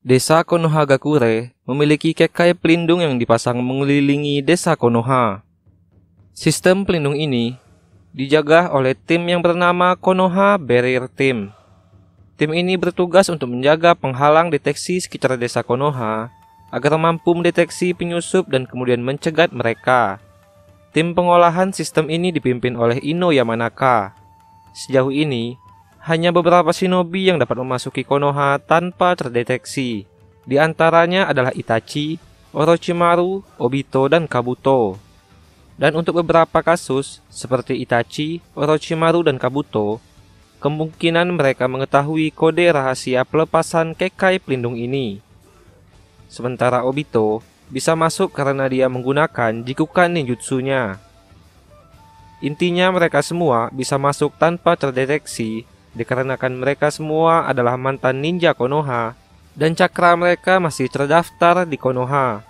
Desa Konohagakure memiliki kekai pelindung yang dipasang mengelilingi desa Konoha. Sistem pelindung ini dijaga oleh tim yang bernama Konoha Barrier Team. Tim ini bertugas untuk menjaga penghalang deteksi sekitar desa Konoha agar mampu mendeteksi penyusup dan kemudian mencegat mereka. Tim pengolahan sistem ini dipimpin oleh Ino Yamanaka. Sejauh ini, hanya beberapa shinobi yang dapat memasuki Konoha tanpa terdeteksi. Di antaranya adalah Itachi, Orochimaru, Obito, dan Kabuto. Dan untuk beberapa kasus, seperti Itachi, Orochimaru, dan Kabuto, kemungkinan mereka mengetahui kode rahasia pelepasan kekai pelindung ini. Sementara Obito bisa masuk karena dia menggunakan Jikukan ninjutsunya. Intinya mereka semua bisa masuk tanpa terdeteksi dikarenakan mereka semua adalah mantan ninja Konoha dan cakra mereka masih terdaftar di Konoha.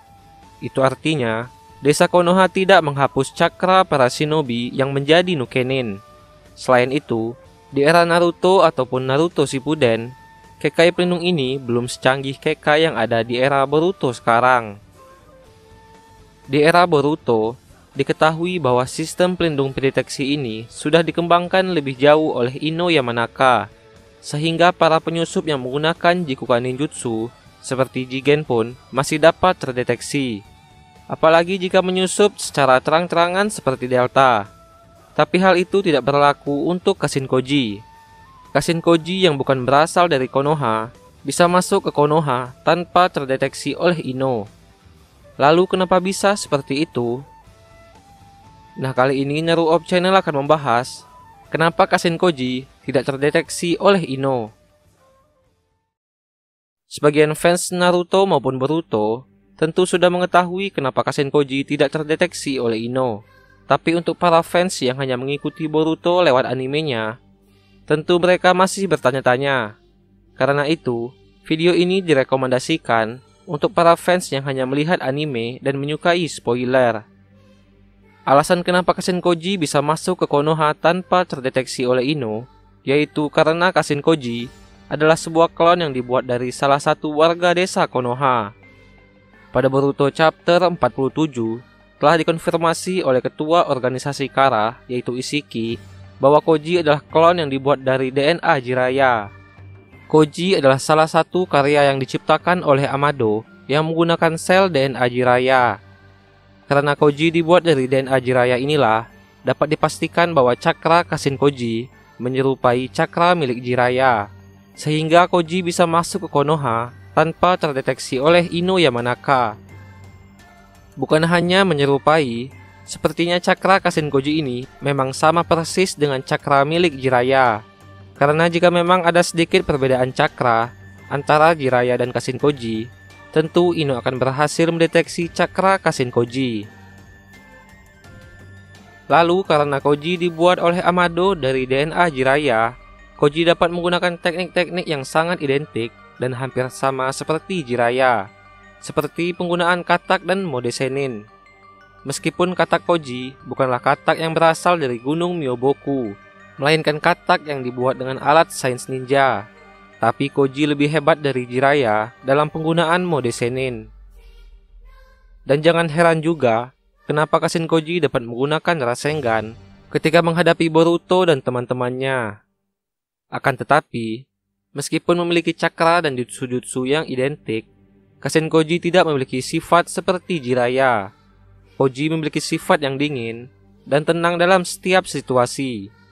Itu artinya, desa Konoha tidak menghapus cakra para shinobi yang menjadi Nukenin. Selain itu, di era Naruto ataupun Naruto Shippuden, kekai pelindung ini belum secanggih kekai yang ada di era Boruto sekarang. Di era Boruto, diketahui bahwa sistem pelindung pendeteksi ini sudah dikembangkan lebih jauh oleh Ino Yamanaka, sehingga para penyusup yang menggunakan Jikukan ninjutsu seperti Jigen pun masih dapat terdeteksi. Apalagi jika menyusup secara terang-terangan seperti Delta. Tapi hal itu tidak berlaku untuk Kashinkoji. Kashinkoji yang bukan berasal dari Konoha bisa masuk ke Konoha tanpa terdeteksi oleh Ino. Lalu kenapa bisa seperti itu? Nah, kali ini Naruop Channel akan membahas kenapa Kashinkoji tidak terdeteksi oleh Ino. Sebagian fans Naruto maupun Boruto tentu sudah mengetahui kenapa Kashinkoji tidak terdeteksi oleh Ino. Tapi untuk para fans yang hanya mengikuti Boruto lewat animenya, tentu mereka masih bertanya-tanya. Karena itu, video ini direkomendasikan untuk para fans yang hanya melihat anime dan menyukai spoiler. Alasan kenapa Kashinkoji bisa masuk ke Konoha tanpa terdeteksi oleh Ino, yaitu karena Kashinkoji adalah sebuah klon yang dibuat dari salah satu warga desa Konoha. Pada Boruto chapter 47, telah dikonfirmasi oleh ketua organisasi Kara, yaitu Ishiki, bahwa Koji adalah klon yang dibuat dari DNA Jiraiya. Koji adalah salah satu karya yang diciptakan oleh Amado yang menggunakan sel DNA Jiraiya. Karena Koji dibuat dari DNA Jiraiya inilah, dapat dipastikan bahwa cakra Kashinkoji menyerupai cakra milik Jiraiya, sehingga Koji bisa masuk ke Konoha tanpa terdeteksi oleh Ino Yamanaka. Bukan hanya menyerupai, sepertinya cakra Kashinkoji ini memang sama persis dengan cakra milik Jiraiya. Karena jika memang ada sedikit perbedaan cakra antara Jiraiya dan Kashinkoji, tentu Ino akan berhasil mendeteksi cakra Kashinkoji. Lalu karena Koji dibuat oleh Amado dari DNA Jiraiya, Koji dapat menggunakan teknik-teknik yang sangat identik dan hampir sama seperti Jiraiya, seperti penggunaan katak dan mode Senin. Meskipun katak Koji bukanlah katak yang berasal dari Gunung Myoboku, melainkan katak yang dibuat dengan alat sains ninja. Tapi Koji lebih hebat dari Jiraiya dalam penggunaan mode Senin. Dan jangan heran juga, kenapa Kashinkoji dapat menggunakan Rasengan ketika menghadapi Boruto dan teman-temannya. Akan tetapi, meskipun memiliki cakra dan jutsu-jutsu yang identik, Kashinkoji tidak memiliki sifat seperti Jiraiya. Koji memiliki sifat yang dingin dan tenang dalam setiap situasi.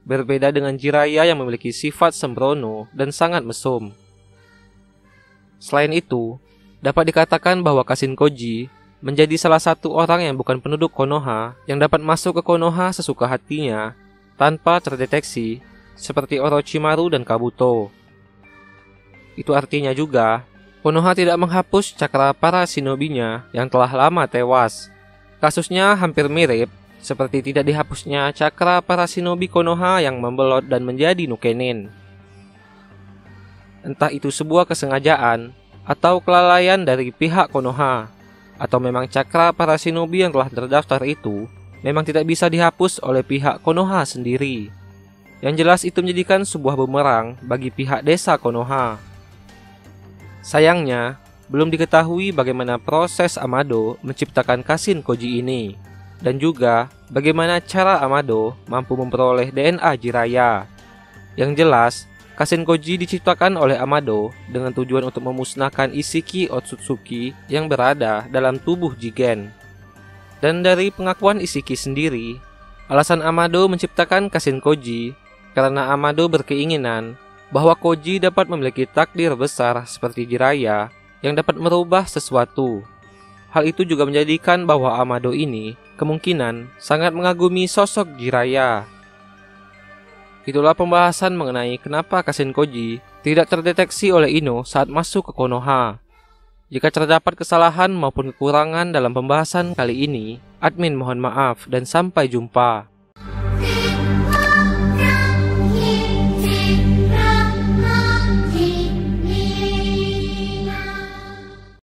Berbeda dengan Jiraiya yang memiliki sifat sembrono dan sangat mesum. Selain itu, dapat dikatakan bahwa Kashinkoji menjadi salah satu orang yang bukan penduduk Konoha yang dapat masuk ke Konoha sesuka hatinya tanpa terdeteksi seperti Orochimaru dan Kabuto. Itu artinya juga, Konoha tidak menghapus cakra para shinobinya yang telah lama tewas. Kasusnya hampir mirip seperti tidak dihapusnya cakra para shinobi Konoha yang membelot dan menjadi Nukenin. Entah itu sebuah kesengajaan atau kelalaian dari pihak Konoha, atau memang cakra para shinobi yang telah terdaftar itu memang tidak bisa dihapus oleh pihak Konoha sendiri. Yang jelas itu menjadikan sebuah bumerang bagi pihak desa Konoha. Sayangnya, belum diketahui bagaimana proses Amado menciptakan Kashin Koji ini, dan juga bagaimana cara Amado mampu memperoleh DNA Jiraiya. Yang jelas, Kashin Koji diciptakan oleh Amado dengan tujuan untuk memusnahkan isi Ki Otsutsuki yang berada dalam tubuh Jigen. Dan dari pengakuan Isiki sendiri, alasan Amado menciptakan Kashin Koji karena Amado berkeinginan bahwa Koji dapat memiliki takdir besar seperti Jiraiya yang dapat merubah sesuatu. Hal itu juga menjadikan bahwa Amado ini kemungkinan sangat mengagumi sosok Jiraiya. Itulah pembahasan mengenai kenapa Kashin Koji tidak terdeteksi oleh Ino saat masuk ke Konoha. Jika terdapat kesalahan maupun kekurangan dalam pembahasan kali ini, admin mohon maaf dan sampai jumpa.